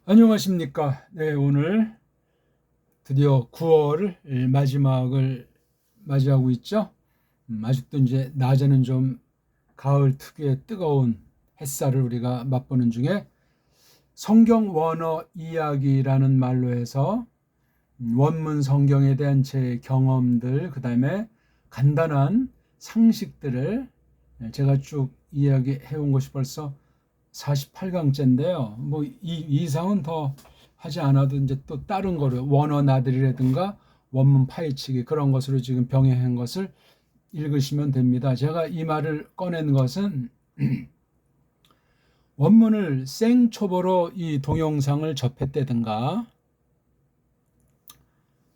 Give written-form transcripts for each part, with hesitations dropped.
안녕하십니까. 네, 오늘 드디어 9월 마지막을 맞이하고 있죠. 아직도 이제 낮에는 좀 가을 특유의 뜨거운 햇살을 우리가 맛보는 중에 성경 원어 이야기라는 말로 해서 원문 성경에 대한 제 경험들, 그 다음에 간단한 상식들을 제가 쭉 이야기해 온 것이 벌써 48강째인데요. 뭐 이 이상은 더 하지 않아도 이제 또 다른 거로 원어 나들이라든가 원문 파헤치기 그런 것으로 지금 병행한 것을 읽으시면 됩니다. 제가 이 말을 꺼낸 것은 원문을 생초보로 이 동영상을 접했다든가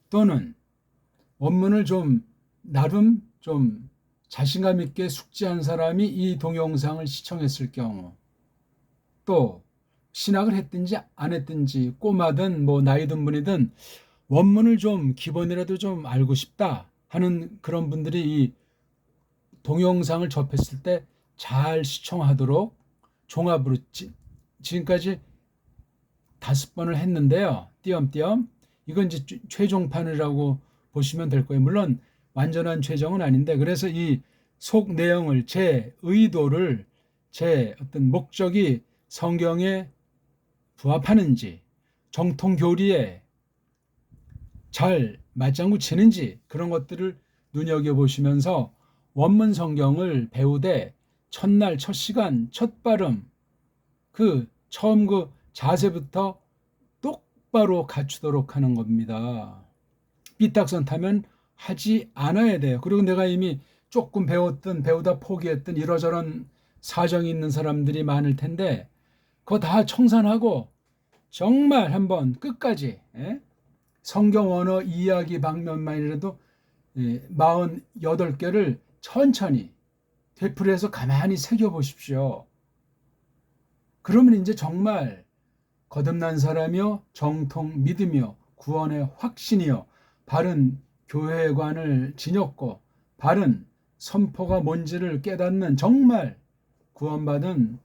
또는 원문을 좀 나름 좀 자신감 있게 숙지한 사람이 이 동영상을 시청했을 경우, 또 신학을 했든지 안 했든지 꼬마든 뭐 나이 든 분이든 원문을 좀 기본이라도 좀 알고 싶다 하는 그런 분들이 이 동영상을 접했을 때 잘 시청하도록 종합으로 지금까지 5번을 했는데요. 띄엄띄엄 이건 이제 최종판이라고 보시면 될 거예요. 물론 완전한 최종은 아닌데, 그래서 이 속 내용을, 제 의도를, 제 어떤 목적이 성경에 부합하는지, 정통 교리에 잘 맞장구 치는지 그런 것들을 눈여겨보시면서 원문 성경을 배우되 첫날, 첫 시간, 첫 발음, 처음 자세부터 똑바로 갖추도록 하는 겁니다. 삐딱선 타면 하지 않아야 돼요. 그리고 내가 이미 조금 배웠든 배우다 포기했든 이러저런 사정이 있는 사람들이 많을 텐데 그거 다 청산하고 정말 한번 끝까지 성경 언어 이야기 방면만이라도 48개를 천천히 되풀이해서 가만히 새겨보십시오. 그러면 이제 정말 거듭난 사람이요, 정통 믿음이요, 구원의 확신이요, 바른 교회관을 지녔고 바른 선포가 뭔지를 깨닫는 정말 구원받은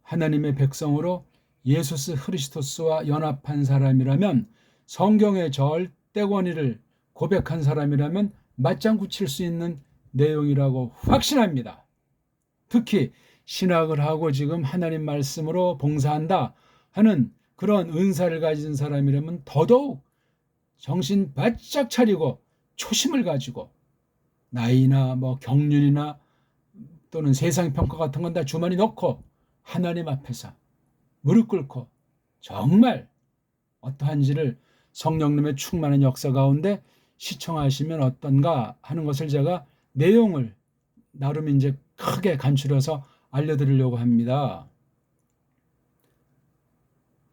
하나님의 백성으로 예수스 그리스도스와 연합한 사람이라면, 성경의 절대 권위를 고백한 사람이라면 맞장구 칠 수 있는 내용이라고 확신합니다. 특히 신학을 하고 지금 하나님 말씀으로 봉사한다 하는 그런 은사를 가진 사람이라면 더더욱 정신 바짝 차리고 초심을 가지고 나이나 뭐 경륜이나 또는 세상 평가 같은 건 다 주머니 넣고 하나님 앞에서 무릎 꿇고 정말 어떠한지를 성령님의 충만한 역사 가운데 시청하시면 어떤가 하는 것을 제가 내용을 나름 이제 크게 간추려서 알려드리려고 합니다.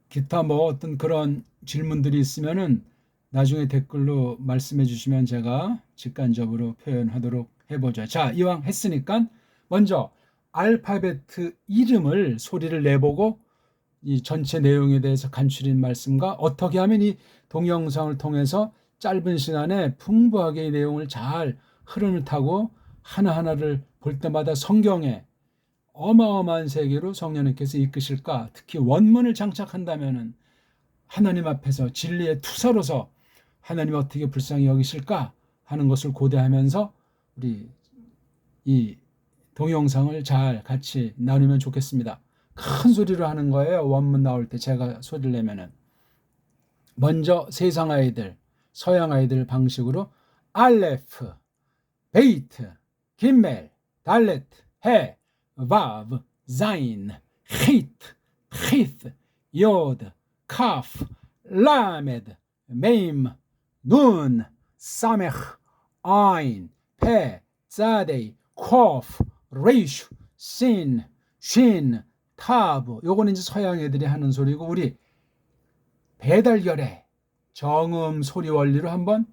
기타 뭐 어떤 그런 질문들이 있으면은 나중에 댓글로 말씀해 주시면 제가 직관적으로 표현하도록 해보죠. 자, 이왕 했으니까 먼저 알파벳 이름을 소리를 내보고 이 전체 내용에 대해서 간추린 말씀과 어떻게 하면 이 동영상을 통해서 짧은 시간에 풍부하게 이 내용을 잘 흐름을 타고 하나하나를 볼 때마다 성경에 어마어마한 세계로 성령님께서 이끄실까, 특히 원문을 장착한다면 하나님 앞에서 진리의 투사로서 하나님 어떻게 불쌍히 여기실까 하는 것을 고대하면서 우리 이 동영상을 잘 같이 나누면 좋겠습니다. 큰 소리로 하는 거예요. 원문 나올 때 제가 소리를 내면은. 먼저 세상 아이들, 서양 아이들 방식으로 알레프, 베이트, 김멜, 달레트, 해, 바브, 자인, 히트, 히트, 요드, 카프, 라메드, 메임, 눈, 사메흐, 아인, 페, 자데이, 코프, 레이슈, 신, 쉰, 타브. 요거는 이제 서양 애들이 하는 소리고, 우리 배달결의 정음 소리 원리로 한번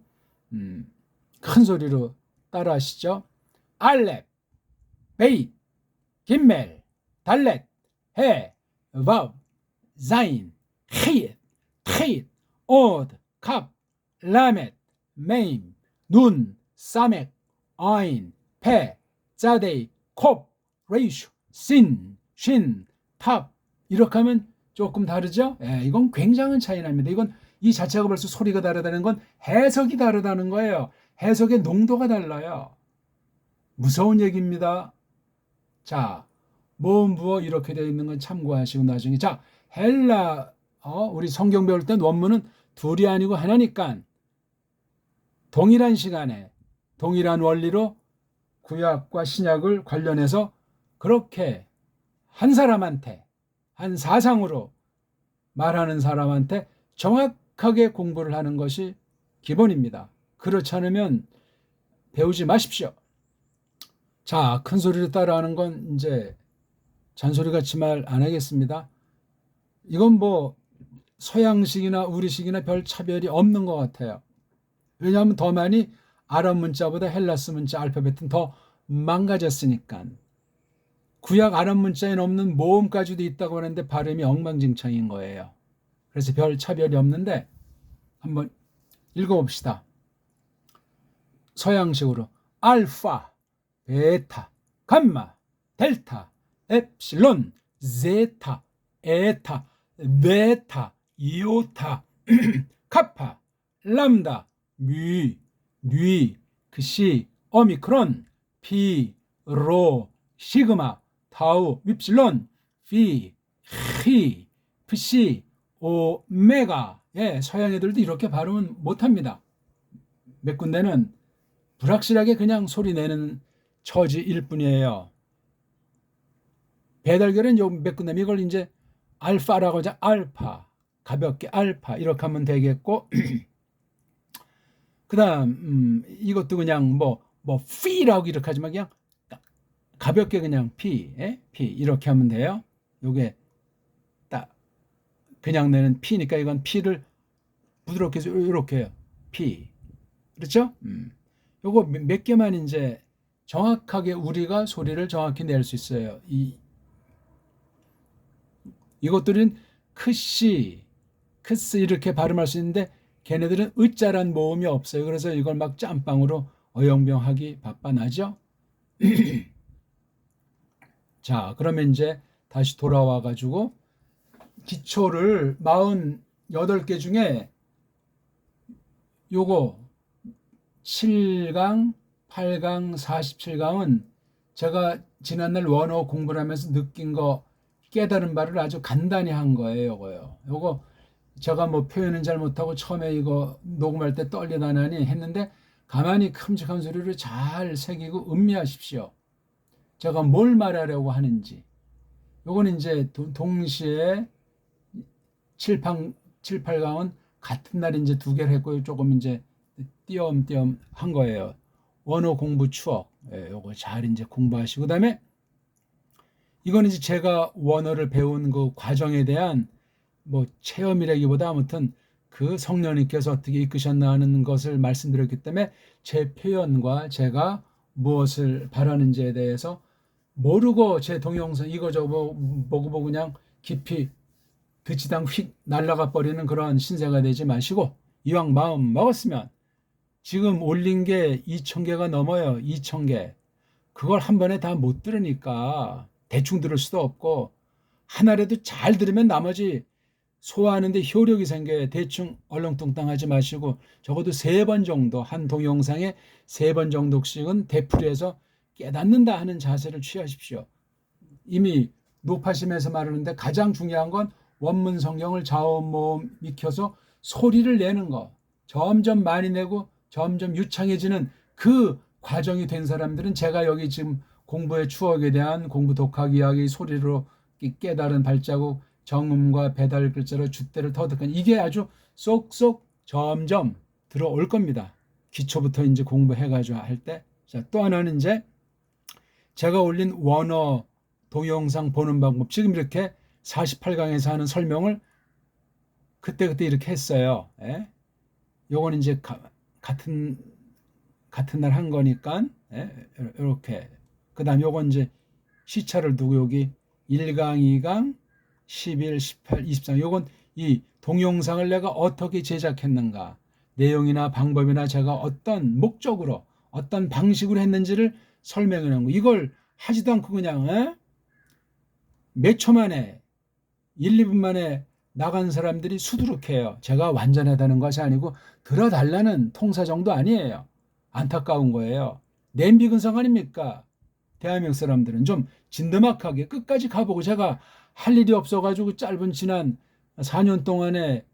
큰 소리로 따라 하시죠. 알렙, 베이, 김멜, 달렛, 해, 바브, 자인, 히트, 히트, 오드, 캅, 라멧, 메임, 눈, 사멕, 아인, 페, 자데이, 콥, 레이슈, 신, 쉰, 탑. 이렇게 하면 조금 다르죠? 예, 이건 굉장한 차이 납니다. 이건 이 자체가 벌써 소리가 다르다는 건 해석이 다르다는 거예요. 해석의 농도가 달라요. 무서운 얘기입니다. 자, 모음부어 이렇게 되어 있는 건 참고하시고 나중에 자, 헬라 우리 성경 배울 땐 원문은 둘이 아니고 하나니까 동일한 시간에 동일한 원리로 구약과 신약을 관련해서 그렇게 한 사람한테 한 사상으로 말하는 사람한테 정확하게 공부를 하는 것이 기본입니다. 그렇지 않으면 배우지 마십시오. 자, 큰 소리로 따라하는 건 이제 잔소리 같이 말 안 하겠습니다. 이건 뭐 서양식이나 우리식이나 별 차별이 없는 것 같아요. 왜냐하면 더 많이 아랍 문자보다 헬라스 문자 알파벳은 더 망가졌으니까. 구약 아랍 문자에 없는 모음까지도 있다고 하는데 발음이 엉망진창인 거예요. 그래서 별 차별이 없는데 한번 읽어봅시다. 서양식으로 알파, 베타, 감마, 델타, 엡실론, 제타, 에타, 베타, 이오타, 카파, 람다, 뮤, 뉘, 크시, 오미크론, 피, 로, 시그마, 타우, 윕실론, 피, 히, 프시, 오메가. 예, 서양 애들도 이렇게 발음은 못합니다. 몇 군데는 불확실하게 그냥 소리 내는 처지일 뿐이에요. 배달결은 몇 군데 이걸 이제 알파라고 하자. 알파, 가볍게 알파 이렇게 하면 되겠고 그 다음 이것도 그냥 뭐 피라고 이렇게 하지만 그냥 가볍게 그냥 피 이렇게 하면 돼요. 요게 딱 그냥 내는 피니까 이건 피를 부드럽게 해서 이렇게 해요. 피. 그렇죠? 요거 몇 개만 이제 정확하게 우리가 소리를 정확히 낼 수 있어요. 이것들은 크시, 크스 이렇게 발음할 수 있는데 걔네들은 으자란 모음이 없어요. 그래서 이걸 막 짬빵으로 어영병하기 바빠나죠. 자, 그러면 이제 다시 돌아와 가지고 기초를 48개 중에 요거 7강, 8강, 47강은 제가 지난날 원어 공부를 하면서 느낀 거 깨달은 바를 아주 간단히 한 거예요. 요거 제가 뭐 표현은 잘 못하고 처음에 이거 녹음할 때 떨려다나니 했는데 가만히 큼직한 소리로 잘 새기고 음미하십시오. 제가 뭘 말하려고 하는지. 요거는 이제 동시에 7, 8강은 같은 날 이제 두 개를 했고 조금 이제 띄엄띄엄 한 거예요. 원어 공부 추억. 예, 요거 잘 이제 공부하시고 그다음에 이건 이제 제가 원어를 배운 그 과정에 대한 뭐 체험이라기보다 아무튼 그 성령님께서 어떻게 이끄셨나 하는 것을 말씀드렸기 때문에 제 표현과 제가 무엇을 바라는지에 대해서 모르고 제 동영상 이거저거 보고 그냥 깊이 그치당 휙 날아가 버리는 그런 신세가 되지 마시고 이왕 마음 먹었으면 지금 올린 게 2,000개가 넘어요. 2,000개. 그걸 한 번에 다 못 들으니까 대충 들을 수도 없고 하나라도 잘 들으면 나머지 소화하는데 효력이 생겨요. 대충 얼렁뚱땅하지 마시고 적어도 3번 정도 한 동영상에 3번 정도씩은 되풀이해서 깨닫는다 하는 자세를 취하십시오. 이미 노파심에서 말하는데 가장 중요한 건 원문 성경을 좌우모음 익혀서 소리를 내는 거. 점점 많이 내고 점점 유창해지는 그 과정이 된 사람들은 제가 여기 지금 공부의 추억에 대한 공부 독학 이야기 소리로 깨달은 발자국 정음과 배달 글자로 줏대를 터득한 이게 아주 쏙쏙 점점 들어올 겁니다. 기초부터 이제 공부해가지고 할 때. 자, 또 하나는 이제 제가 올린 원어 동영상 보는 방법. 지금 이렇게 48강에서 하는 설명을 그때 이렇게 했어요. 예? 요건 이제 같은 날 한 거니까 이렇게. 그다음 요건 이제 시차를 두고 여기 1강, 2강, 11, 18, 23 요건 이 동영상을 내가 어떻게 제작했는가 내용이나 방법이나 제가 어떤 목적으로 어떤 방식으로 했는지를 설명해 놓은 거. 이걸 하지도 않고 그냥 몇 초 만에 1, 2분 만에 나간 사람들이 수두룩해요. 제가 완전하다는 것이 아니고 들어달라는 통사 정도 아니에요. 안타까운 거예요. 냄비 근성 아닙니까? 대한민국 사람들은 좀 진드막하게 끝까지 가보고, 제가 할 일이 없어가지고 짧은 지난 4년 동안에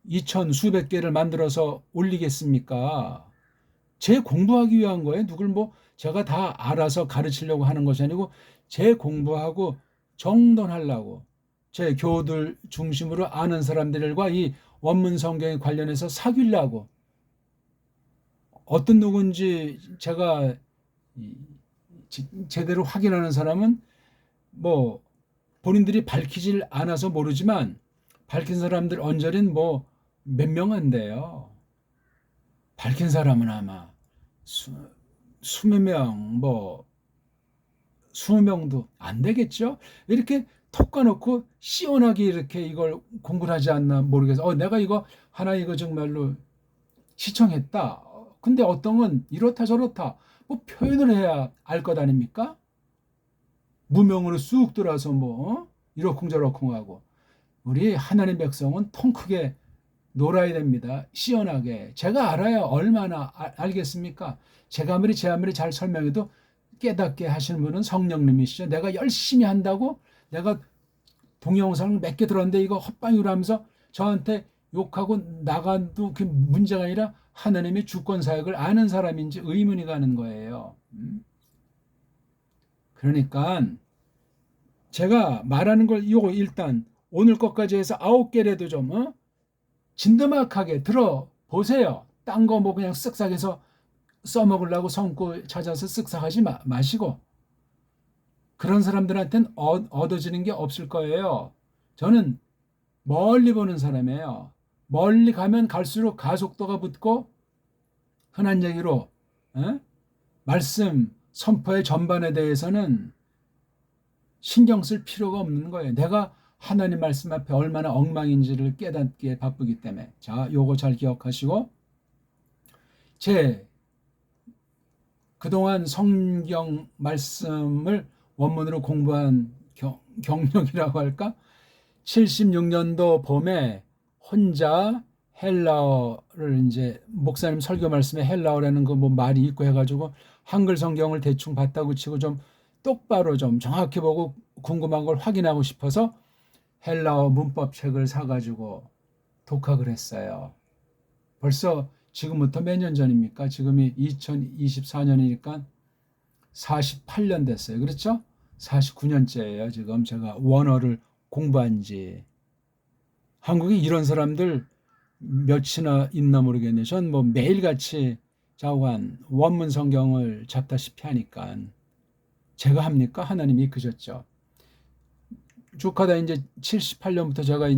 2천 수백 개를 만들어서 올리겠습니까? 제 공부하기 위한 거예요. 누굴 뭐 제가 다 알아서 가르치려고 하는 것이 아니고 제 공부하고 정돈하려고, 제 교들 중심으로 아는 사람들과 이 원문 성경에 관련해서 사귀려고. 어떤 누군지 제가 제대로 확인하는 사람은 뭐 본인들이 밝히질 않아서 모르지만 밝힌 사람들 언저리는 뭐 몇 명 안 돼요. 밝힌 사람은 아마 수몇 명, 뭐 20명도 안 되겠죠. 이렇게 톡 까놓고 시원하게 이렇게 이걸 공부를 하지 않나 모르겠어. 내가 이거 하나 이거 정말로 시청했다. 근데 어떤 건 이렇다 저렇다 뭐 표현을 해야 알 것 아닙니까? 무명으로 쑥 들어와서 뭐 이러쿵저러쿵 하고. 우리 하나님 백성은 통 크게 놀아야 됩니다. 시원하게. 제가 알아요. 얼마나 알겠습니까? 제가 아무리 제 아무리 잘 설명해도 깨닫게 하시는 분은 성령님이시죠. 내가 열심히 한다고 내가 동영상을 몇 개 들었는데 이거 헛방이로 하면서 저한테 욕하고 나가도 그 문제가 아니라 하나님의 주권 사역을 아는 사람인지 의문이 가는 거예요. 그러니까 제가 말하는 걸 이거 일단 오늘 것까지 해서 9개라도 좀 진드막하게 들어보세요. 딴 거 뭐 그냥 쓱싹해서 써먹으려고 성구 찾아서 쓱싹하지 마시고. 그런 사람들한테는 얻어지는 게 없을 거예요. 저는 멀리 보는 사람이에요. 멀리 가면 갈수록 가속도가 붙고, 흔한 얘기로 말씀 선포의 전반에 대해서는 신경 쓸 필요가 없는 거예요. 내가 하나님 말씀 앞에 얼마나 엉망인지를 깨닫기에 바쁘기 때문에. 자, 요거 잘 기억하시고, 제 그동안 성경 말씀을 원문으로 공부한 경력이라고 할까? 76년도 봄에 혼자 헬라어를 이제 목사님 설교 말씀에 헬라어라는 거 뭐 말이 있고 해가지고 한글 성경을 대충 봤다고 치고 좀 똑바로 좀 정확히 보고 궁금한 걸 확인하고 싶어서 헬라어 문법 책을 사가지고 독학을 했어요. 벌써 지금부터 몇 년 전입니까? 지금이 2024년이니까 48년 됐어요. 그렇죠? 49년째예요. 지금 제가 원어를 공부한 지. 한국에 이런 사람들 몇이나 있나 모르겠네요. 전 뭐 매일같이 자관 원문 성경을 잡다시피 하니까. 제가 합니까? 하나님이 이끄셨죠. 쭉 하다 이제 78년부터 제가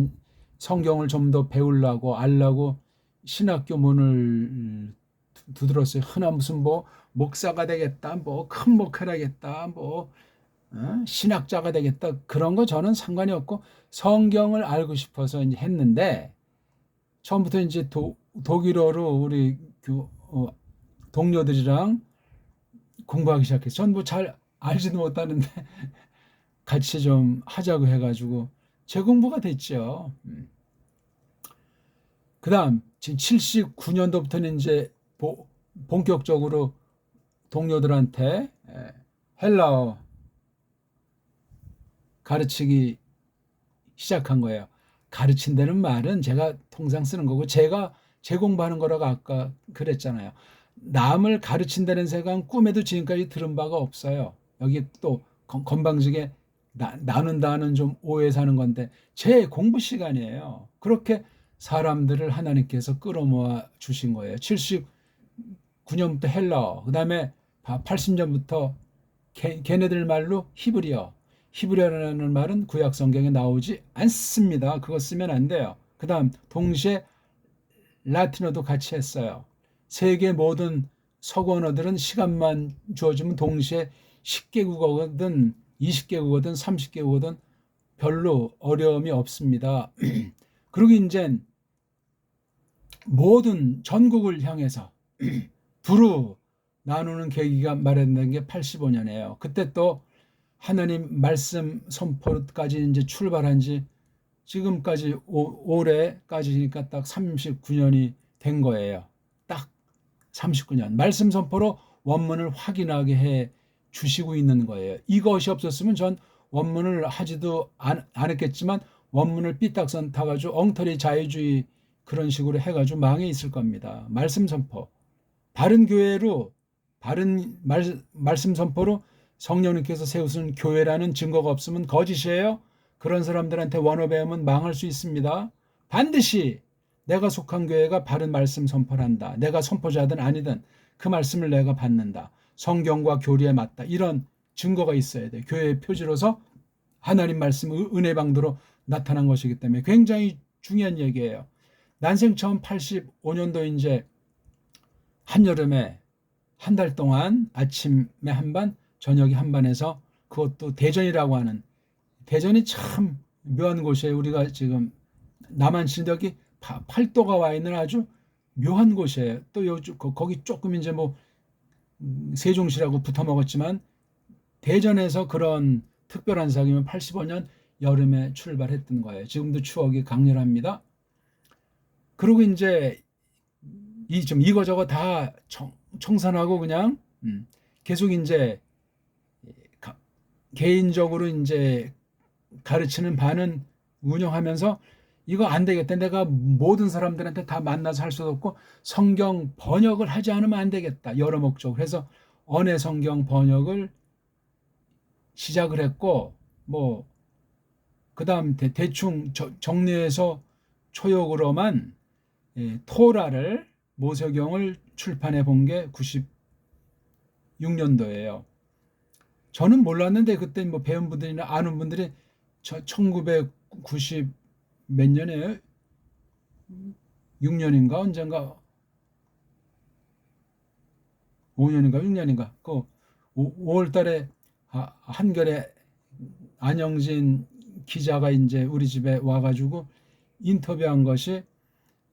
성경을 좀 더 배우려고 알려고 신학교 문을 두드렸어요. 흔한 무슨 뭐 목사가 되겠다, 뭐 큰 목회를 하겠다, 뭐 신학자가 되겠다, 그런 거 저는 상관이 없고 성경을 알고 싶어서 이제 했는데, 처음부터 이제 독일어로 우리 동료들이랑 공부하기 시작했어요. 전 뭐 잘 알지도 못하는데 같이 좀 하자고 해가지고 재공부가 됐죠. 그 다음 지금 79년도부터는 이제 본격적으로 동료들한테 헬라어 가르치기 시작한 거예요. 가르친다는 말은 제가 통상 쓰는 거고, 제가 재공부하는 거라고 아까 그랬잖아요. 남을 가르친다는 생각은 꿈에도 지금까지 들은 바가 없어요. 여기 또 건방지게 나눈다는 좀 오해 사는 건데, 제 공부 시간이에요. 그렇게 사람들을 하나님께서 끌어모아 주신 거예요. 79년부터 헬라어, 그 다음에 80년부터 걔네들 말로 히브리어. 히브리어라는 말은 구약 성경에 나오지 않습니다. 그거 쓰면 안 돼요. 그 다음 동시에 라틴어도 같이 했어요. 세계 모든 서구언어들은 시간만 주어지면 동시에 10개국어든 20개국어든 30개국어든 별로 어려움이 없습니다. 그리고 이제 모든 전국을 향해서 두루 나누는 계기가 마련된 게 85년이에요. 그때 또 하나님 말씀 선포까지 이제 출발한 지 지금까지 올해까지니까 딱 39년이 된 거예요. 딱 39년. 말씀 선포로 원문을 확인하게 해 주시고 있는 거예요. 이것이 없었으면 전 원문을 하지도 않았겠지만 원문을 삐딱선 타가지고 엉터리 자유주의 그런 식으로 해가지고 망해 있을 겁니다. 말씀 선포. 바른 교회로 바른 말씀 선포로 성령님께서 세우신 교회라는 증거가 없으면 거짓이에요. 그런 사람들한테 원어 배우면 망할 수 있습니다. 반드시 내가 속한 교회가 바른 말씀 선포를 한다. 내가 선포자든 아니든 그 말씀을 내가 받는다. 성경과 교리에 맞다. 이런 증거가 있어야 돼. 교회의 표지로서 하나님 말씀 은혜 방도로 나타난 것이기 때문에 굉장히 중요한 얘기예요. 난생 처음 85년도 이제 한여름에 한 달 동안 아침에 한 반, 저녁에 한 반에서 그것도 대전이라고 하는 대전이 참 묘한 곳이에요. 우리가 지금 남한 진덕이 8도가 와 있는 아주 묘한 곳이에요. 또 거기 조금 이제 뭐 세종시라고 붙어 먹었지만 대전에서 그런 특별한 사기면 85년 여름에 출발했던 거예요. 지금도 추억이 강렬합니다. 그리고 이제 좀 이거저거 다 청산하고 그냥 계속 이제 개인적으로 이제 가르치는 반은 운영하면서 이거 안 되겠다. 내가 모든 사람들한테 다 만나서 할 수도 없고 성경 번역을 하지 않으면 안 되겠다. 여러 목적. 그래서 언어 성경 번역을 시작을 했고 뭐 그다음 대충 정리해서 초역으로만 토라를 모세경을 출판해 본 게 96년도예요. 저는 몰랐는데 그때 뭐 배운 분들이나 아는 분들이 1990 몇 년이에요? 6년인가 언젠가 5년인가 6년인가 그 5월 달에 한겨레 안영진 기자가 이제 우리 집에 와가지고 인터뷰한 것이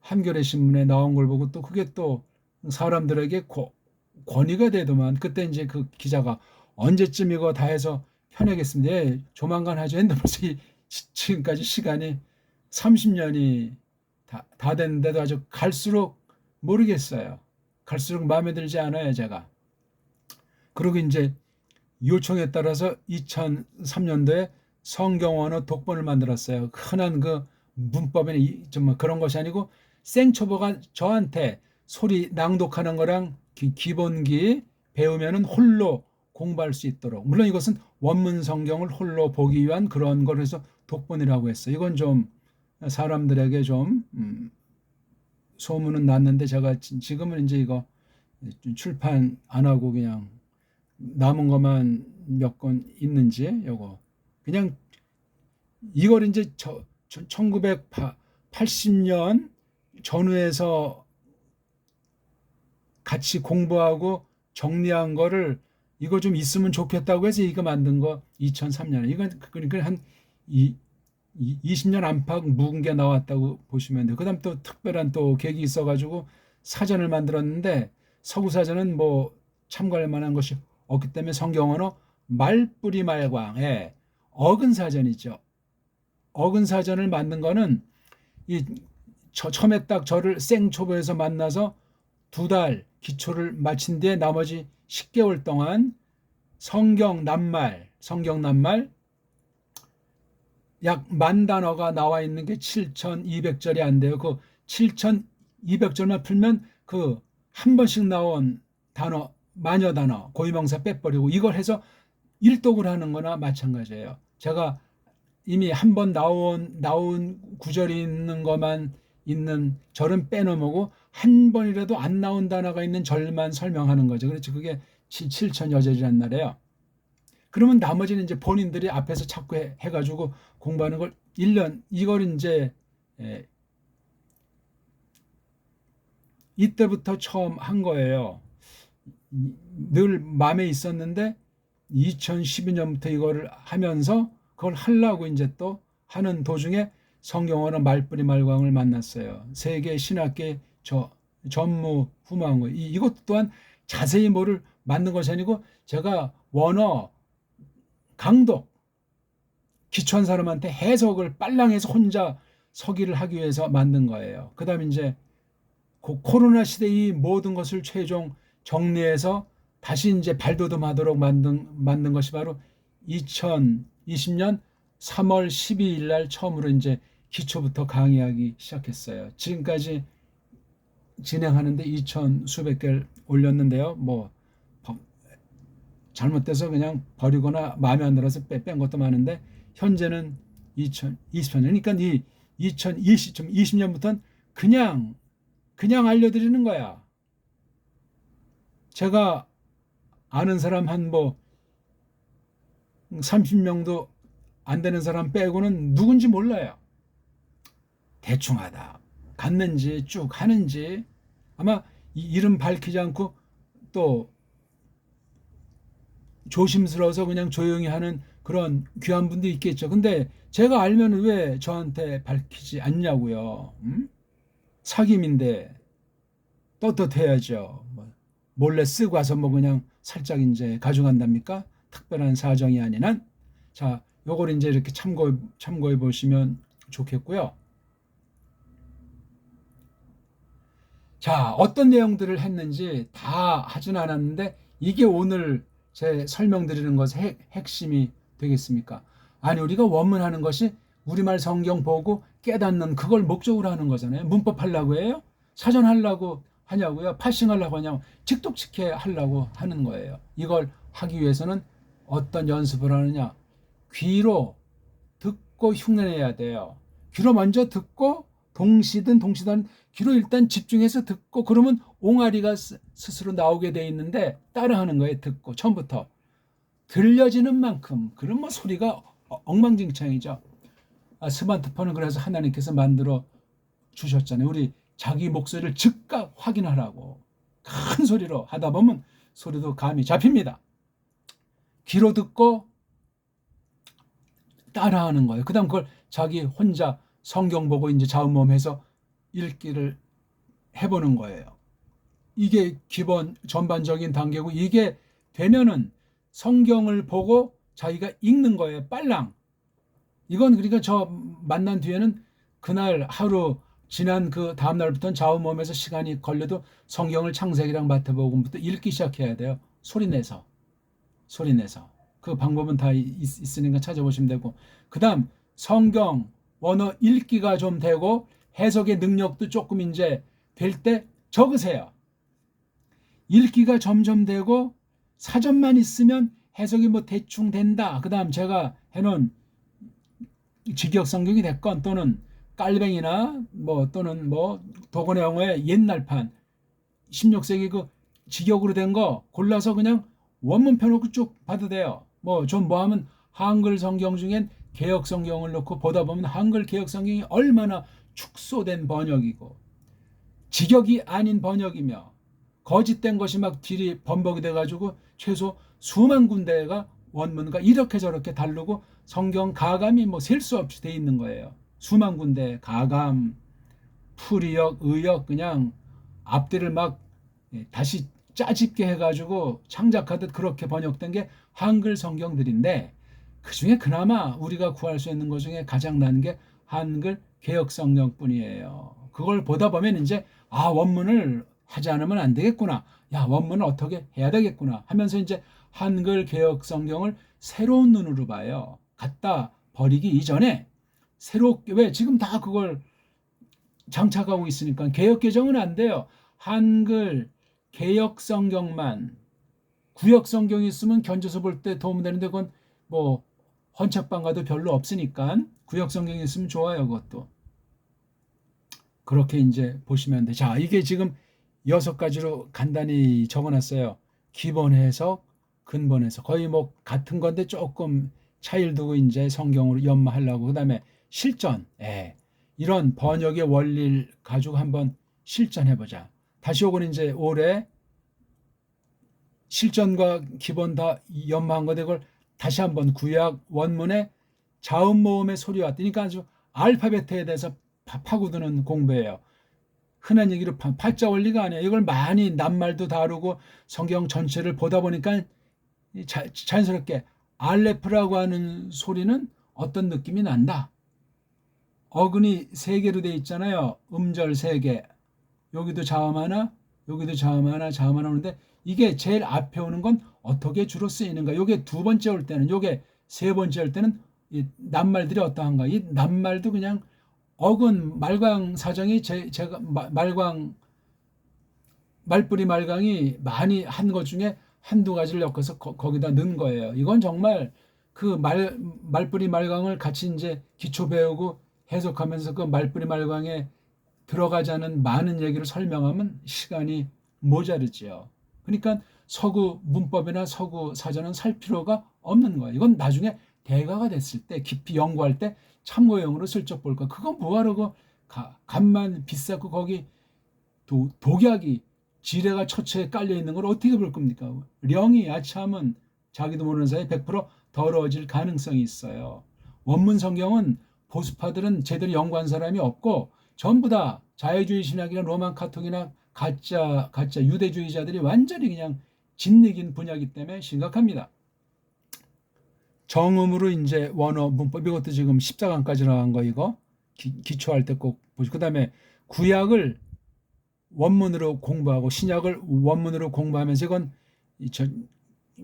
한겨레 신문에 나온 걸 보고 또 그게 또 사람들에게 권위가 되더만 그때 이제 그 기자가 언제쯤 이거 다 해서 펴내겠습니다. 예, 조만간 하죠. 했는데 벌써 지금까지 시간이 30년이 다 됐는데도 아주 갈수록 모르겠어요. 갈수록 마음에 들지 않아요, 제가. 그리고 이제 요청에 따라서 2003년도에 성경 언어 독본을 만들었어요. 흔한 그 문법에는 좀 그런 것이 아니고 생초보가 저한테 소리 낭독하는 거랑 기본기 배우면은 홀로 공부할 수 있도록. 물론 이것은 원문 성경을 홀로 보기 위한 그런 거라서 독본이라고 했어요. 이건 좀 사람들에게 좀 소문은 났는데 제가 지금은 이제 이거 출판 안 하고 그냥 남은 것만 몇 권 있는지 요거 그냥 이걸 이제 1980년 전후에서 같이 공부하고 정리한 거를 이거 좀 있으면 좋겠다고 해서 이거 만든 거 2003년에 이건 그러니까 한 20년 안팎 묵은 게 나왔다고 보시면 돼요. 그다음 또 특별한 또 계획이 있어가지고 사전을 만들었는데 서구 사전은 뭐 참고할 만한 것이 없기 때문에 성경 언어 말뿌리 말광에 어근 사전이죠. 어근 사전을 만든 거는 처음에 딱 저를 생초보에서 만나서 2달 기초를 마친 뒤에 나머지 10개월 동안 성경 낱말 약 10,000단어가 나와 있는 게 7,200절이 안 돼요. 그 7,200절만 풀면 그 한 번씩 나온 단어, 마녀 단어, 고유명사 빼버리고 이걸 해서 일독을 하는 거나 마찬가지예요. 제가 이미 한 번 나온 구절이 있는 것만 있는 절은 빼놓고 한 번이라도 안 나온 단어가 있는 절만 설명하는 거죠. 그렇죠. 그게 7,000여 절이란 말이에요. 그러면 나머지는 이제 본인들이 앞에서 자꾸 해가지고 공부하는 걸 1년 이걸 이제 이때부터 처음 한 거예요. 늘 마음에 있었는데 2012년부터 이거를 하면서 그걸 하려고 이제 또 하는 도중에 성경언어 말뿌리 말광을 만났어요. 세계 신학계 전무후무한 거예요. 이것 또한 자세히 뭐를 만든 것이 아니고 제가 원어 강독 기초한 사람한테 해석을 빨랑해서 혼자 서기를 하기 위해서 만든 거예요. 그 다음에 이제 코로나 시대의 모든 것을 최종 정리해서 다시 이제 발돋움하도록 만든 것이 바로 2020년 3월 12일 날 처음으로 이제 기초부터 강의하기 시작했어요. 지금까지 진행하는데 2천 수백 개를 올렸는데요. 뭐 잘못돼서 그냥 버리거나 마음에 안 들어서 뺀 것도 많은데 현재는 2024년, 그러니까 이 2020년부터는 그냥 알려드리는 거야. 제가 아는 사람 한 뭐 30명도 안 되는 사람 빼고는 누군지 몰라요. 대충 하다 갔는지 쭉 하는지 아마 이름 밝히지 않고 또 조심스러워서 그냥 조용히 하는 그런 귀한 분도 있겠죠. 근데 제가 알면 왜 저한테 밝히지 않냐고요. 사귐인데 떳떳해야죠. 뭐 몰래 쓰고 와서 뭐 그냥 살짝 이제 가져간답니까? 특별한 사정이 아닌 한. 자, 요걸 이제 이렇게 참고해 보시면 좋겠고요. 자, 어떤 내용들을 했는지 다 하진 않았는데 이게 오늘 제 설명드리는 것의 핵심이 되겠습니까? 아니, 우리가 원문하는 것이 우리말 성경 보고 깨닫는 그걸 목적으로 하는 거잖아요. 문법 하려고 해요? 사전 하려고 하냐고요? 파싱 하려고 하냐고? 직독직해 하려고 하는 거예요. 이걸 하기 위해서는 어떤 연습을 하느냐? 귀로 듣고 흉내내야 돼요. 귀로 먼저 듣고 동시든 귀로 일단 집중해서 듣고 그러면 옹알이가 스스로 나오게 돼 있는데 따라하는 거예요. 듣고 처음부터 들려지는 만큼. 그럼 뭐 소리가 엉망진창이죠. 스마트폰은 그래서 하나님께서 만들어 주셨잖아요. 우리 자기 목소리를 즉각 확인하라고 큰 소리로 하다 보면 소리도 감이 잡힙니다. 귀로 듣고 따라하는 거예요. 그 다음 그걸 자기 혼자 성경 보고 이제 자음모음해서 읽기를 해보는 거예요. 이게 기본 전반적인 단계고 이게 되면은 성경을 보고 자기가 읽는 거예요. 빨랑. 이건 그러니까 저 만난 뒤에는 그날 하루 지난 그 다음날부터는 자음모음해서 시간이 걸려도 성경을 창세기랑 마태복음부터 읽기 시작해야 돼요. 소리내서. 그 방법은 다 있으니까 찾아보시면 되고 그 다음 성경 원어 읽기가 좀 되고 해석의 능력도 조금 이제 될 때 적으세요. 읽기가 점점 되고 사전만 있으면 해석이 뭐 대충 된다. 그 다음 제가 해놓은 직역성경이 됐건 또는 깔뱅이나 뭐 또는 뭐 도건의 영어의 옛날판 16세기 그 직역으로 된 거 골라서 그냥 원문 펴놓고 쭉 봐도 돼요. 뭐 좀 뭐하면 한글 성경 중엔 개역 성경을 놓고 보다 보면 한글 개역 성경이 얼마나 축소된 번역이고 직역이 아닌 번역이며 거짓된 것이 막 뒤리 번복이 돼가지고 최소 수만 군데가 원문과 이렇게 저렇게 다르고 성경 가감이 뭐 셀 수 없이 돼 있는 거예요. 수만 군데 가감, 풀이역, 의역 그냥 앞뒤를 막 다시 짜집게 해가지고 창작하듯 그렇게 번역된 게 한글 성경들인데 그중에 그나마 우리가 구할 수 있는 것 중에 가장 나은 게 한글 개역 성경뿐이에요. 그걸 보다 보면 이제 원문을 하지 않으면 안 되겠구나. 원문을 어떻게 해야 되겠구나 하면서 이제 한글 개역 성경을 새로운 눈으로 봐요. 갖다 버리기 이전에 새롭게 왜 지금 다 그걸 장착하고 있으니까 개역 개정은 안 돼요. 한글 개역 성경만 구역 성경이 있으면 견져서 볼 때 도움 되는데 그건 뭐 헌책방 가도 별로 없으니까 구역 성경이 있으면 좋아요. 그것도 그렇게 이제 보시면 돼. 자, 이게 지금 6가지로 간단히 적어놨어요. 기본 해석, 근본 해석 거의 뭐 같은 건데 조금 차이를 두고 이제 성경으로 연마하려고 그다음에 실전, 이런 번역의 원리를 가지고 한번 실전해보자. 다시 요건 이제 올해 실전과 기본 다 연마한 건데 그걸 다시 한번 구약 원문의 자음 모음의 소리와 그러니까 아주 알파벳에 대해서 파고드는 공부예요. 흔한 얘기로 팔자 원리가 아니에요. 이걸 많이 낱말도 다루고 성경 전체를 보다 보니까 자연스럽게 알레프라고 하는 소리는 어떤 느낌이 난다. 어근이 세 개로 돼 있잖아요. 음절 세 개. 여기도 자음 하나, 여기도 자음 하나, 자음 하나 오는데 이게 제일 앞에 오는 건 어떻게 주로 쓰이는가? 요게 두 번째 올 때는, 요게 세 번째 올 때는 이 낱말들이 어떠한가? 이 낱말도 그냥 어근 말광 사정이 제가 말광 말뿌리 말광이 많이 한 것 중에 한두 가지를 엮어서 거기다 넣은 거예요. 이건 정말 그 말뿌리 말광을 같이 이제 기초 배우고 해석하면서 그 말뿌리 말광에 들어가지 않은 많은 얘기를 설명하면 시간이 모자르지요. 그러니까 서구 문법이나 서구 사전은 살 필요가 없는 거예요. 이건 나중에 대가가 됐을 때 깊이 연구할 때 참고용으로 슬쩍 볼 거. 그건 뭐하러 그 값만 비싸고 거기 독약이 지뢰가 처처에 깔려 있는 걸 어떻게 볼 겁니까? 령이 야참은 자기도 모르는 사이에 100% 더러워질 가능성이 있어요. 원문 성경은 보수파들은 제대로 연구한 사람이 없고 전부 다 자유주의 신학이나 로만 카톨릭이나 가짜 유대주의자들이 완전히 그냥 짓이긴 분야이기 때문에 심각합니다. 정음으로 이제 원어 문법, 이것도 지금 14강까지 나간 거, 이거 기초할 때 꼭 보시고, 그 다음에 구약을 원문으로 공부하고 신약을 원문으로 공부하면서, 이건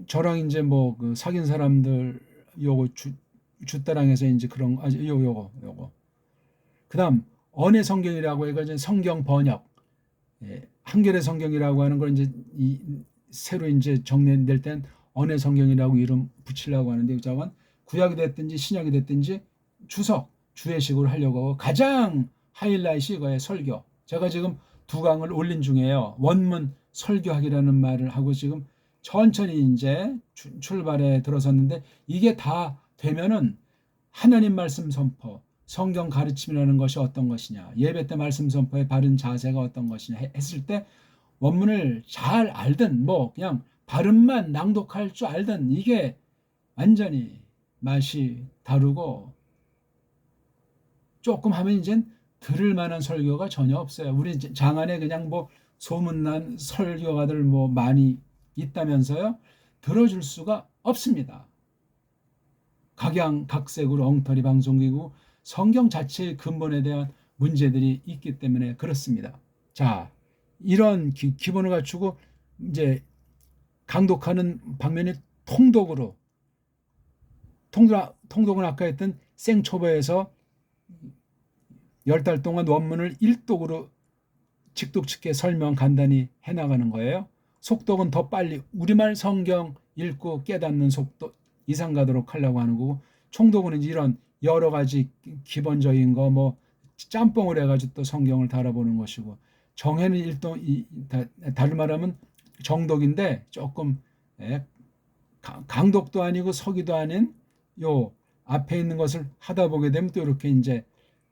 저랑 이제 뭐 그 사귄 사람들 요거 주따랑에서 이제 그런 요거 그다음 언해 성경이라고 해가지고 성경 번역, 한겨레 성경이라고 하는 걸 이제 새로 이제 정리될 땐 언해 성경이라고 이름 붙이려고 하는데, 저건 구약이 됐든지 신약이 됐든지 주해식으로 하려고 하고, 가장 하이라이트이 이거예요. 설교. 제가 지금 2강을 올린 중이에요. 원문 설교학이라는 말을 하고 지금 천천히 이제 출발에 들어섰는데, 이게 다 되면은 하나님 말씀 선포, 성경 가르침이라는 것이 어떤 것이냐, 예배 때 말씀 선포의 바른 자세가 어떤 것이냐 했을 때 원문을 잘 알든 뭐 그냥 발음만 낭독할 줄 알든 이게 완전히 맛이 다르고, 조금 하면 이젠 들을 만한 설교가 전혀 없어요. 우리 장안에 그냥 뭐 소문난 설교가들 뭐 많이 있다면서요. 들어줄 수가 없습니다. 각양각색으로 엉터리 방송이고 성경 자체의 근본에 대한 문제들이 있기 때문에 그렇습니다. 자, 이런 기본을 갖추고 이제 강독하는 방면이 통독은 아까 했던 생초보에서 10달 동안 원문을 1독으로 직독직게 설명 간단히 해나가는 거예요. 속독은 더 빨리 우리말 성경 읽고 깨닫는 속도 이상 가도록 하려고 하는 거고, 총독은 이런 여러 가지 기본적인 거 뭐 짬뽕을 해가지고 또 성경을 달아보는 것이고, 정해는 일동 다른 말하면 정독인데 조금 강독도 아니고 서기도 아닌 요 앞에 있는 것을 하다 보게 되면 또 이렇게 이제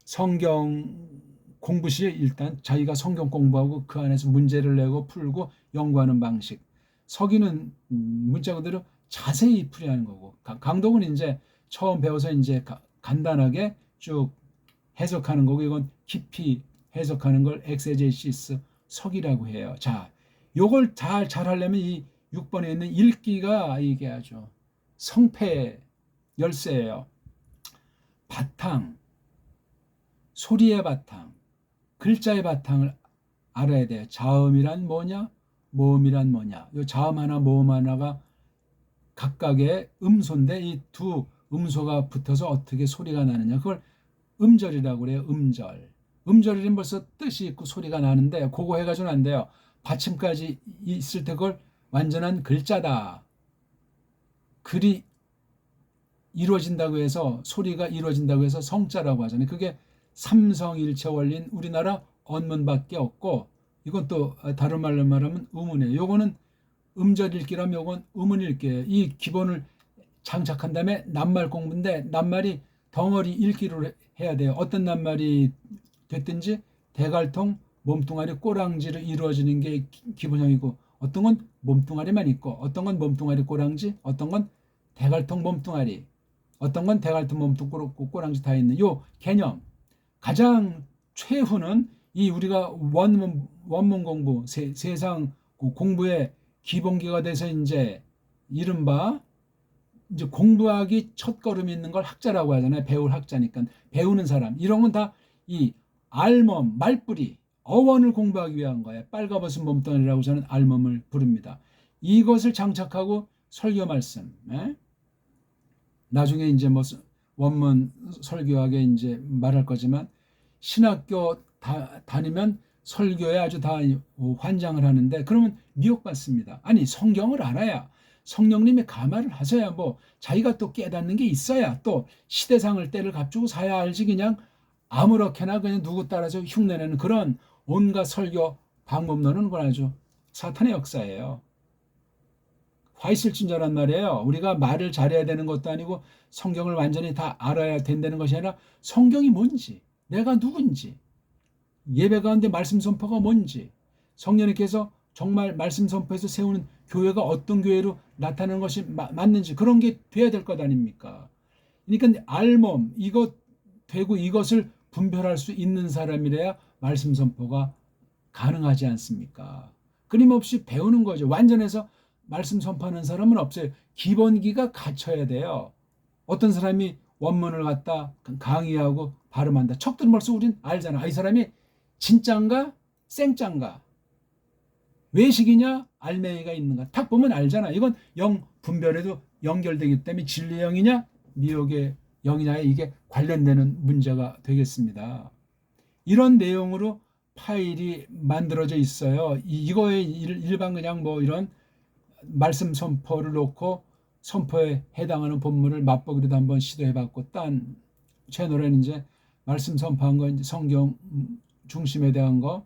성경 공부 시에 일단 자기가 성경 공부하고 그 안에서 문제를 내고 풀고 연구하는 방식. 서기는 문자 그대로 자세히 풀이하는 거고, 강독은 이제 처음 배워서 이제 간단하게 쭉 해석하는 거고, 이건 깊이 해석하는 걸 엑세제시스 서기라고 해요. 자, 요걸 잘 하려면 이 6번에 있는 읽기가 이게 아주 성패 열쇠예요. 바탕, 소리의 바탕, 글자의 바탕을 알아야 돼요. 자음이란 뭐냐, 모음이란 뭐냐. 요 자음 하나, 모음 하나가 각각의 음소인데 이 두 음소가 붙어서 어떻게 소리가 나느냐, 그걸 음절이라고 그래요. 음절이면 벌써 뜻이 있고 소리가 나는데 그거 해가지고는 안 돼요. 받침까지 있을 때 그걸 완전한 글자다, 글이 이루어진다고 해서, 소리가 이루어진다고 해서 성자라고 하잖아요. 그게 삼성일체 원리인 우리나라 언문밖에 없고, 이건 또 다른 말로 말하면 음운이에요. 요거는 음절 읽기라면 요건 음운 읽기예요. 이 기본을 장착한 다음에 낱말 공부인데, 낱말이 덩어리 읽기로 해야 돼요. 어떤 낱말이 됐든지 대갈통, 몸뚱아리, 꼬랑지로 이루어지는 게 기본형이고, 어떤 건 몸뚱아리만 있고, 어떤 건 몸뚱아리 꼬랑지, 어떤 건 대갈통 몸뚱아리, 어떤 건 대갈통 몸뚱아리 꼬랑지 다 있는 요 개념. 가장 최후는 이 우리가 원문 공부, 세상 공부의 기본기가 돼서 이제 이른바 이제 공부하기 첫걸음 있는 걸 학자라고 하잖아요. 배울 학자니까. 배우는 사람. 이런 건 다 이 알몸, 말뿌리, 어원을 공부하기 위한 거예요. 빨가벗은 몸뚱아리라고 저는 알몸을 부릅니다. 이것을 장착하고 설교 말씀. 예? 나중에 이제 뭐 원문 설교하게 이제 말할 거지만 신학교 다니면 설교에 아주 다 환장을 하는데 그러면 미혹받습니다. 아니 성경을 알아야 성령님의 감화를 하셔야 뭐 자기가 또 깨닫는 게 있어야 또 시대상을 때를 갖추고 사야 알지 그냥 아무렇게나 그냥 누구 따라서 흉내내는 그런 온갖 설교 방법론은 그건 아주 사탄의 역사예요. 화 있을 친절한 말이에요. 우리가 말을 잘해야 되는 것도 아니고 성경을 완전히 다 알아야 된다는 것이 아니라 성경이 뭔지, 내가 누군지, 예배 가운데 말씀 선포가 뭔지, 성령님께서 정말 말씀 선포해서 세우는 교회가 어떤 교회로 나타나는 것이 맞는지 그런 게 돼야 될 것 아닙니까? 그러니까 알몸 이것 되고 이것을 분별할 수 있는 사람이라야 말씀 선포가 가능하지 않습니까? 끊임없이 배우는 거죠. 완전해서 말씀 선포하는 사람은 없어요. 기본기가 갖춰야 돼요. 어떤 사람이 원문을 갖다 강의하고 발음한다. 척 들으면 벌써 우린 알잖아. 이 사람이 진짠가 생짠가 외식이냐 알맹이가 있는가 딱 보면 알잖아. 이건 영 분별에도 연결되기 때문에 진리의 영이냐 미혹의 영이냐에 이게 관련되는 문제가 되겠습니다. 이런 내용으로 파일이 만들어져 있어요. 이거에 일반 그냥 뭐 이런 말씀 선포를 놓고 선포에 해당하는 본문을 맛보기로도 한번 시도해봤고 딴 채널에는 이제 말씀 선포한 거 이제 성경 중심에 대한 거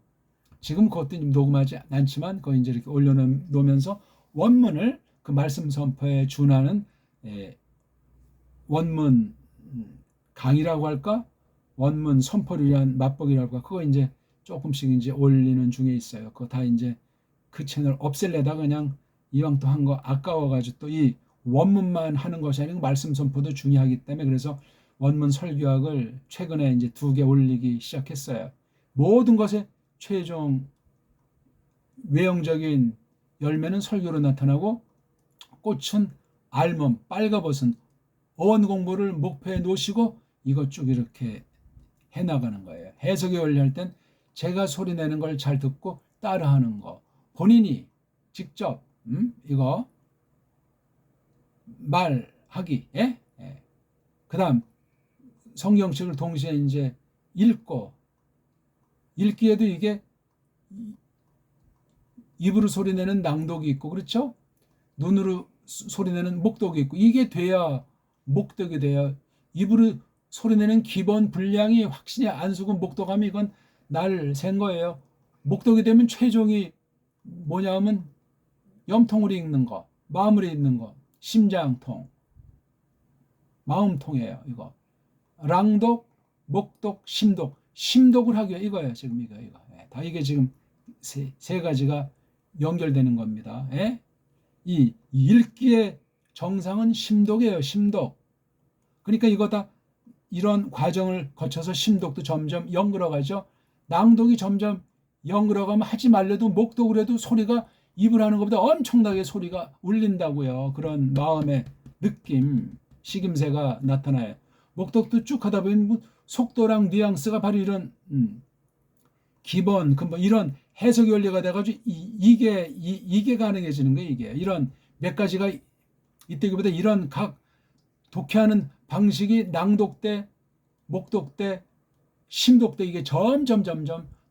지금 그것도 녹음하지 않지만 그거 이제 이렇게 올려놓으면서 원문을 그 말씀 선포에 준하는 원문 강의라고 할까 원문 선포를 위한 맛보기라고 할까 그거 이제 조금씩 이제 올리는 중에 있어요. 그거 다 이제 그 채널 없앨래다 그냥 이왕 또 한 거 아까워가지고 또 이 원문만 하는 것이 아니고 말씀 선포도 중요하기 때문에 그래서 원문 설교학을 최근에 이제 2개 올리기 시작했어요. 모든 것의 최종 외형적인 열매는 설교로 나타나고 꽃은 알몸, 빨가벗은 어원 공부를 목표에 놓으시고 이것 쭉 이렇게 해나가는 거예요. 해석의 원리 할 땐 제가 소리 내는 걸 잘 듣고 따라하는 거. 본인이 직접 이거 말하기. 예? 예. 그다음 성경책을 동시에 이제 읽고 읽기에도 이게 입으로 소리내는 낭독이 있고 그렇죠? 눈으로 소리내는 목독이 있고 이게 돼야 목독이 돼야 입으로 소리내는 기본 분량이 확신이 안 서고 목독하면 이건 날 샌 거예요. 목독이 되면 최종이 뭐냐면 염통으로 읽는 거, 마음으로 읽는 거, 심장통, 마음통이에요. 이거 랑독, 목독, 심독, 심독을 하기 이거예요. 지금 이거 다 이게 지금 세 가지가 연결되는 겁니다. 예? 이 읽기의 정상은 심독이에요. 심독. 그러니까 이거 다 이런 과정을 거쳐서 심독도 점점 연결어가죠. 낭독이 점점 연결어가면 하지 말래도 목독을 해도 소리가 입을 하는 것보다 엄청나게 소리가 울린다고요. 그런 마음의 느낌, 식임새가 나타나요. 목독도 쭉 하다 보면 속도랑 뉘앙스가 바로 이런 기본 근본 이런 해석의 원리가 돼가지고 이게 가능해지는 거예요. 이게 이런 몇 가지가 이때기보다 이런 각 독해하는 방식이 낭독 때, 목독 때, 심독 때 이게 점점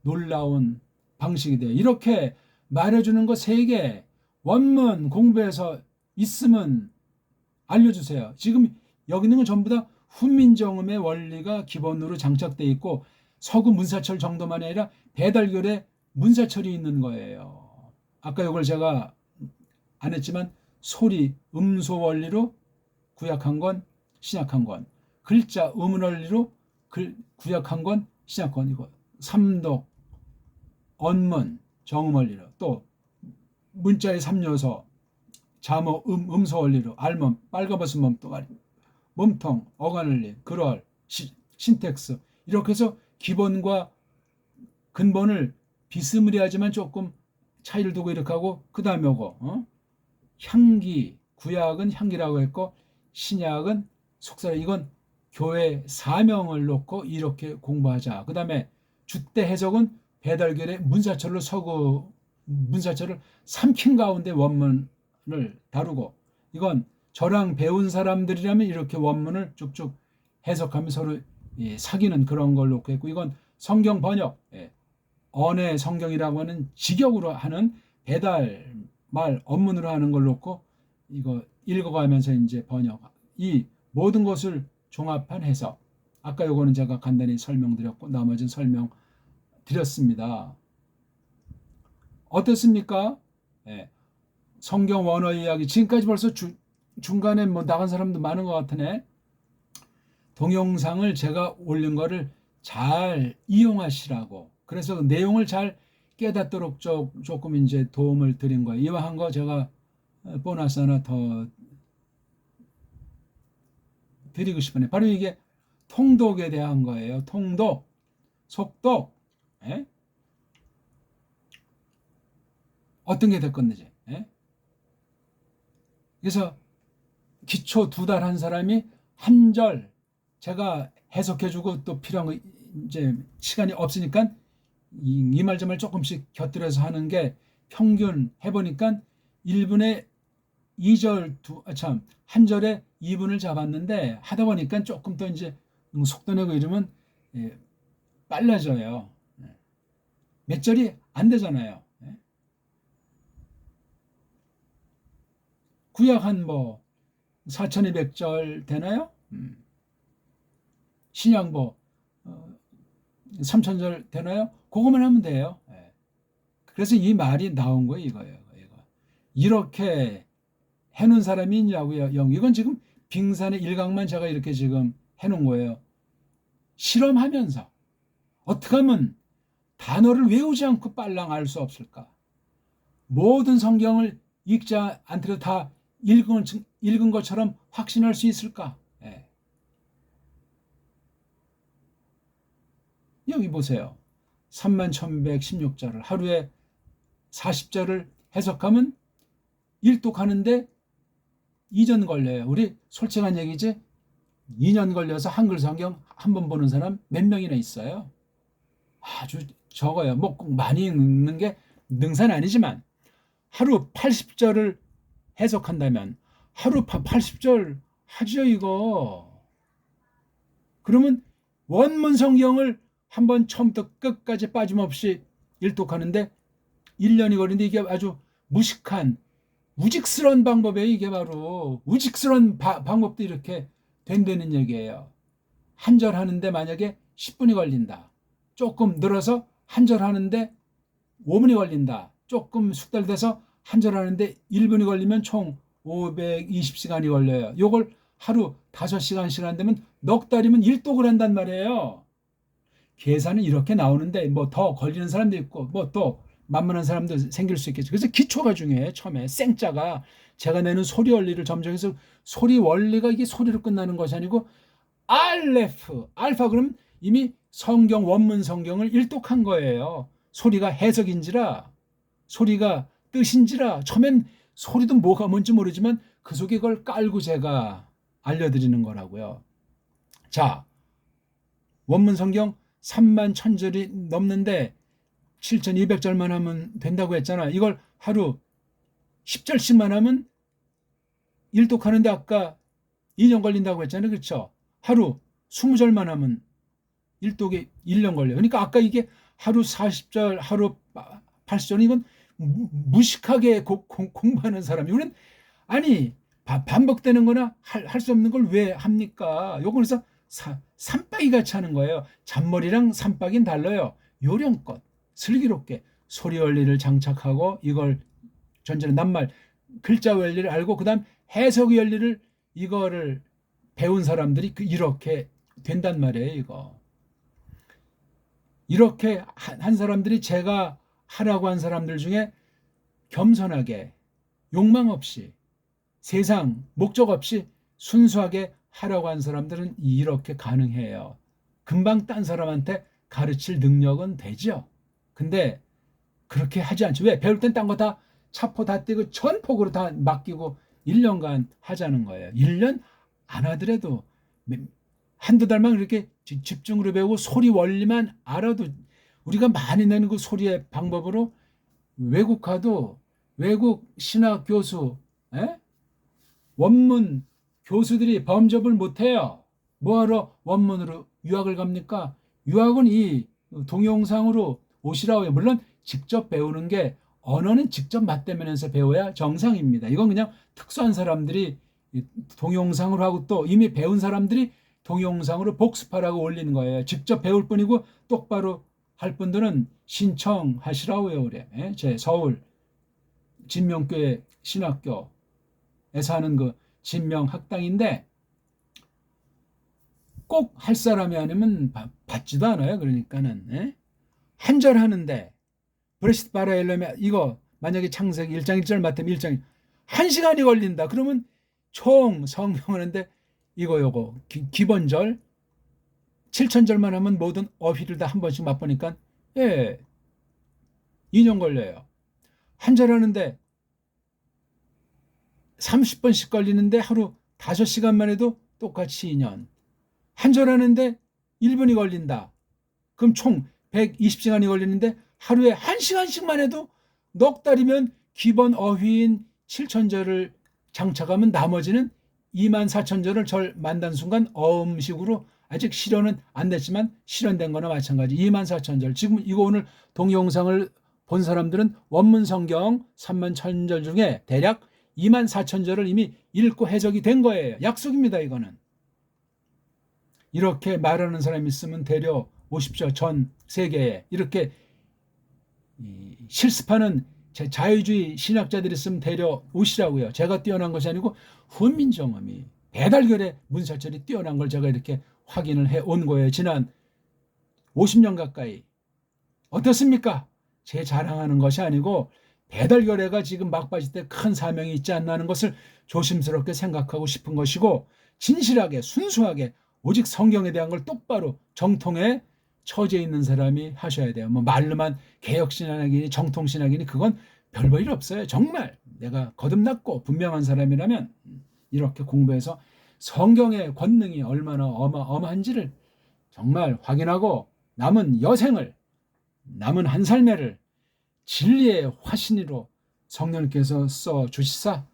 놀라운 방식이 돼요. 이렇게 말해주는 거 3개 원문 공부해서 있으면 알려주세요. 지금 여기 있는 건 전부 다 훈민정음의 원리가 기본으로 장착되어 있고 서구 문사철 정도만이 아니라 배달결에 문사철이 있는 거예요. 아까 이걸 제가 안 했지만 소리, 음소 원리로 구약한 건 신약한 건 글자, 음운 원리로 구약한 건 신약한 이거 삼독, 언문, 정음 원리로 또 문자의 3요소 자모, 음소 원리로 알몸, 빨가벗은 몸뚱아리, 몸통, 어간 원리, 글월, 신텍스 이렇게 해서 기본과 근본을 비스무리하지만 조금 차이를 두고 이렇게 하고 그 다음에 오고 향기, 구약은 향기라고 했고 신약은 속사를 이건 교회 사명을 놓고 이렇게 공부하자. 그 다음에 주때 해석은 배달결의 문사철을 삼킨 가운데 원문을 다루고 이건 저랑 배운 사람들이라면 이렇게 원문을 쭉쭉 해석하며 서로 사귀는 그런 걸 놓고 했고 이건 성경 번역, 언의 성경이라고 하는 직역으로 하는 배달 말 언문으로 하는 걸 놓고 이거 읽어가면서 이제 번역 이 모든 것을 종합한 해석. 아까 요거는 제가 간단히 설명드렸고 나머지는 설명드렸습니다. 어떻습니까? 성경 원어 이야기 지금까지 벌써 중간에 뭐 나간 사람도 많은 것 같으네. 동영상을 제가 올린 거를 잘 이용하시라고. 그래서 내용을 잘 깨닫도록 조금 이제 도움을 드린 거예요. 이왕한 거 제가 보너스 하나 더 드리고 싶으네. 바로 이게 통독에 대한 거예요. 통독, 속독. 어떤 게 될 건지. 그래서 기초 2달 한 사람이 한 절 제가 해석해주고 또 필요한 거 이제 시간이 없으니까 이 말 저 말 조금씩 곁들여서 하는 게 평균 해보니까 1분에 2절 한 절에 2분을 잡았는데 하다 보니까 조금 더 이제 속도 내고 이러면 빨라져요. 몇 절이 안 되잖아요. 구약 한 뭐 4200절 되나요? 신약 뭐 3000절 되나요? 그거만 하면 돼요. 그래서 이 말이 나온 거예요. 이거예요. 이렇게 해놓은 사람이 있냐고요. 이건 지금 빙산의 일각만 제가 이렇게 지금 해놓은 거예요. 실험하면서 어떻게 하면 단어를 외우지 않고 빨랑 알 수 없을까? 모든 성경을 읽지 않더라도 다 읽은 것처럼 확신할 수 있을까? 여기 보세요. 31,116절을 하루에 40절을 해석하면 일독하는데 2년 걸려요. 우리 솔직한 얘기지 2년 걸려서 한글 성경 한 번 보는 사람 몇 명이나 있어요. 아주 적어요. 뭐 꼭 많이 읽는 게 능사는 아니지만 하루 80절을 해석한다면 하루 80절 하죠 이거. 그러면 원문 성경을 한번 처음부터 끝까지 빠짐없이 일독하는데 1년이 걸리는데 이게 아주 무식한 우직스러운 방법이에요. 이게 바로 우직스러운 방법도 이렇게 된다는 얘기예요. 한 절 하는데 만약에 10분이 걸린다. 조금 늘어서 한 절 하는데 5분이 걸린다. 조금 숙달돼서 한 절 하는데 1분이 걸리면 총 520시간이 걸려요. 요걸 하루 5시간씩 한다면 넉 달이면 일독을 한단 말이에요. 계산은 이렇게 나오는데 뭐 더 걸리는 사람도 있고 뭐 또 만만한 사람도 생길 수 있겠죠. 그래서 기초가 중요해요. 처음에 생자가 제가 내는 소리 원리를 점정해서 소리 원리가 이게 소리로 끝나는 것이 아니고 알레프 알파 그러면 이미 성경 원문 성경을 일독한 거예요. 소리가 해석인지라 소리가 뜻인지라 처음엔 소리도 뭐가 뭔지 모르지만 그 속에 그걸 깔고 제가 알려드리는 거라고요. 자, 원문 성경 31,000절이 넘는데 7,200절만 하면 된다고 했잖아. 이걸 하루 10절씩만 하면 일독하는데 아까 2년 걸린다고 했잖아요. 그렇죠? 하루 20절만 하면 일독에 1년 걸려요. 그러니까 아까 이게 하루 40절, 하루 80절 이건 무식하게 공부하는 사람이 우리는 아니 반복되는 거나 할 수 없는 걸 왜 합니까? 요거 그래서 산박이 같이 하는 거예요. 잔머리랑 산박이는 달라요. 요령껏 슬기롭게 소리 원리를 장착하고 이걸 전제는 낱말 글자 원리를 알고 그다음 해석 원리를 이거를 배운 사람들이 이렇게 된단 말이에요. 이거 이렇게 한 사람들이 제가 하라고 한 사람들 중에 겸손하게 욕망 없이 세상 목적 없이 순수하게 하라고 한 사람들은 이렇게 가능해요. 금방 딴 사람한테 가르칠 능력은 되죠. 근데 그렇게 하지 않죠. 왜? 배울 땐 딴 거 다 차포 다 떼고 전폭으로 다 맡기고 1년간 하자는 거예요. 1년 안 하더라도 한두 달만 그렇게 집중으로 배우고 소리 원리만 알아도 우리가 많이 내는 그 소리의 방법으로 외국화도 외국 신학 교수, 에? 원문 교수들이 범접을 못해요. 뭐하러 원문으로 유학을 갑니까? 유학은 이 동영상으로 오시라고요. 물론 직접 배우는 게 언어는 직접 맞대면에서 배워야 정상입니다. 이건 그냥 특수한 사람들이 동영상으로 하고 또 이미 배운 사람들이 동영상으로 복습하라고 올리는 거예요. 직접 배울 뿐이고 똑바로 할 분들은 신청하시라고요. 그래. 제 서울 진명교회 신학교에서 하는 그 진명학당인데 꼭 할 사람이 아니면 받지도 않아요. 그러니까는 한 절 하는데 브레시트 바라엘레메 이거 만약에 창세기 1장 1절 맡으면 1장 1시간이 걸린다. 그러면 총 성경하는데 이거 요거 기본절 7천절만 하면 모든 어휘를 다 한 번씩 맛보니까 2년 걸려요. 한 절 하는데 30번씩 걸리는데 하루 5시간만 해도 똑같이 2년. 한 절 하는데 1분이 걸린다. 그럼 총 120시간이 걸리는데 하루에 1시간씩만 해도 넉 달이면 기본 어휘인 7천절을 장착하면 나머지는 24,000절을 절 만난 순간 어음식으로 아직 실현은 안 됐지만 실현된 거나 마찬가지 24,000절. 지금 이거 오늘 동영상을 본 사람들은 원문 성경 31,000절 중에 대략 24,000절을 이미 읽고 해석이 된 거예요. 약속입니다. 이거는. 이렇게 말하는 사람이 있으면 데려 오십시오. 전 세계에. 이렇게 실습하는 자유주의 신학자들이 있으면 데려 오시라고요. 제가 뛰어난 것이 아니고 훈민정음이 배달결의 문사철이 뛰어난 걸 제가 이렇게 확인을 해온 거예요. 지난 50년 가까이. 어떻습니까? 제 자랑하는 것이 아니고 배달결의가 지금 막바지 때 큰 사명이 있지 않나 하는 것을 조심스럽게 생각하고 싶은 것이고 진실하게 순수하게 오직 성경에 대한 걸 똑바로 정통에 처지에 있는 사람이 하셔야 돼요. 뭐 말로만 개혁신학이니 정통신학이니 그건 별 볼 일 없어요. 정말 내가 거듭났고 분명한 사람이라면 이렇게 공부해서 성경의 권능이 얼마나 어마어마한지를 정말 확인하고 남은 여생을 남은 한 삶을 진리의 화신으로 성령께서 써주시사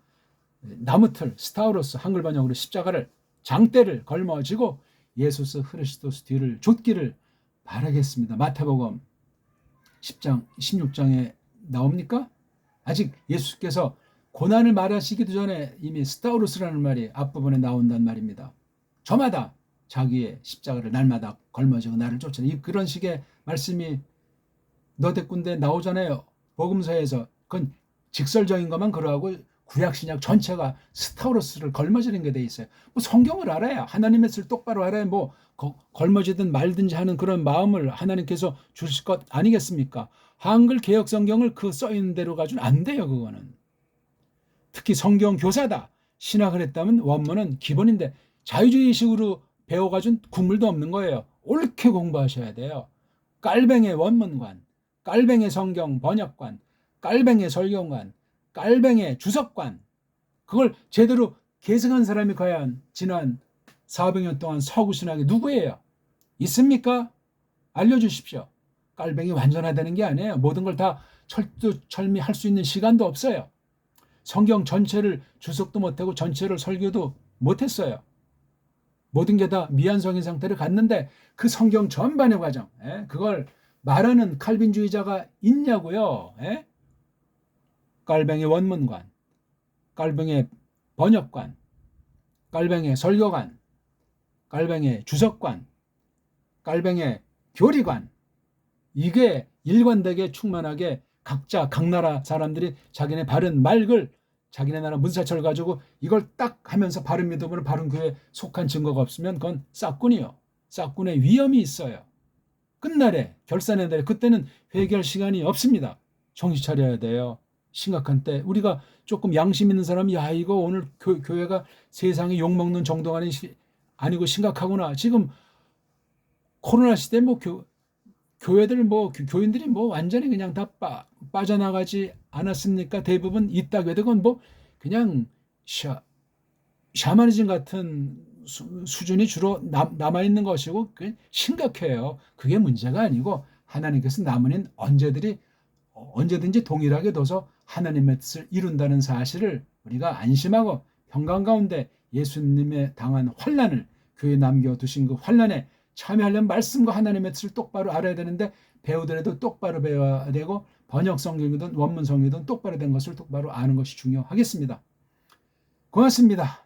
나무틀 스타우로스 한글 번역으로 십자가를 장대를 걸머지고 예수스 그리스도스 뒤를 좇기를 바라겠습니다. 마태복음 10장 16장에 나옵니까? 아직 예수께서 고난을 말하시기도 전에 이미 스타우로스라는 말이 앞부분에 나온단 말입니다. 저마다 자기의 십자가를 날마다 걸머지고 나를 쫓아내. 그런 식의 말씀이 너댓군데 나오잖아요. 복음서에서. 그건 직설적인 것만 그러하고 구약신약 전체가 스타우로스를 걸머지는 게 돼 있어요. 뭐 성경을 알아야 하나님의 뜻을 똑바로 알아야 뭐 걸머지든 말든지 하는 그런 마음을 하나님께서 주실 것 아니겠습니까? 한글 개혁 성경을 그 써있는 대로 가지고는 안 돼요. 그거는. 특히 성경 교사다. 신학을 했다면 원문은 기본인데 자유주의식으로 배워가지고 국물도 없는 거예요. 옳게 공부하셔야 돼요. 깔뱅의 원문관, 깔뱅의 성경 번역관, 깔뱅의 설경관, 깔뱅의 주석관, 그걸 제대로 계승한 사람이 과연 지난 400년 동안 서구신학이 누구예요? 있습니까? 알려주십시오. 깔뱅이 완전하다는 게 아니에요. 모든 걸 다 철두철미할 수 있는 시간도 없어요. 성경 전체를 주석도 못하고 전체를 설교도 못했어요. 모든 게 다 미완성인 상태를 갔는데 그 성경 전반의 과정, 그걸 말하는 칼빈주의자가 있냐고요. 깔뱅의 원문관, 깔뱅의 번역관, 깔뱅의 설교관, 깔뱅의 주석관, 깔뱅의 교리관, 이게 일관되게 충만하게 각자 각 나라 사람들이 자기네 바른 말글 자기네 나라 문사철 가지고 이걸 딱 하면서 바른 믿음으로 바른 교회에 속한 증거가 없으면 그건 싹군이요. 싹군의 위험이 있어요. 끝날에 결산의 날에 그때는 회개할 시간이 없습니다. 정신 차려야 돼요. 심각한 때 우리가 조금 양심 있는 사람이 야 이거 오늘 교회가 세상에 욕먹는 정도가 아니고 심각하구나. 지금 코로나 시대 뭐 교회들 뭐 교인들이 뭐 완전히 그냥 다 빠져나가지 않았습니까? 대부분 이따 교회들은 뭐 그냥 샤머니즘 같은 수준이 주로 남아있는 것이고 그게 심각해요. 그게 문제가 아니고 하나님께서 남은 언제든지 동일하게 둬서 하나님의 뜻을 이룬다는 사실을 우리가 안심하고 평강 가운데 예수님의 당한 환난을 교회에 남겨두신 그 환난에 참여하려면 말씀과 하나님의 뜻을 똑바로 알아야 되는데 배우더라도 똑바로 배워야 되고 번역 성경이든 원문 성경이든 똑바로 된 것을 똑바로 아는 것이 중요하겠습니다. 고맙습니다.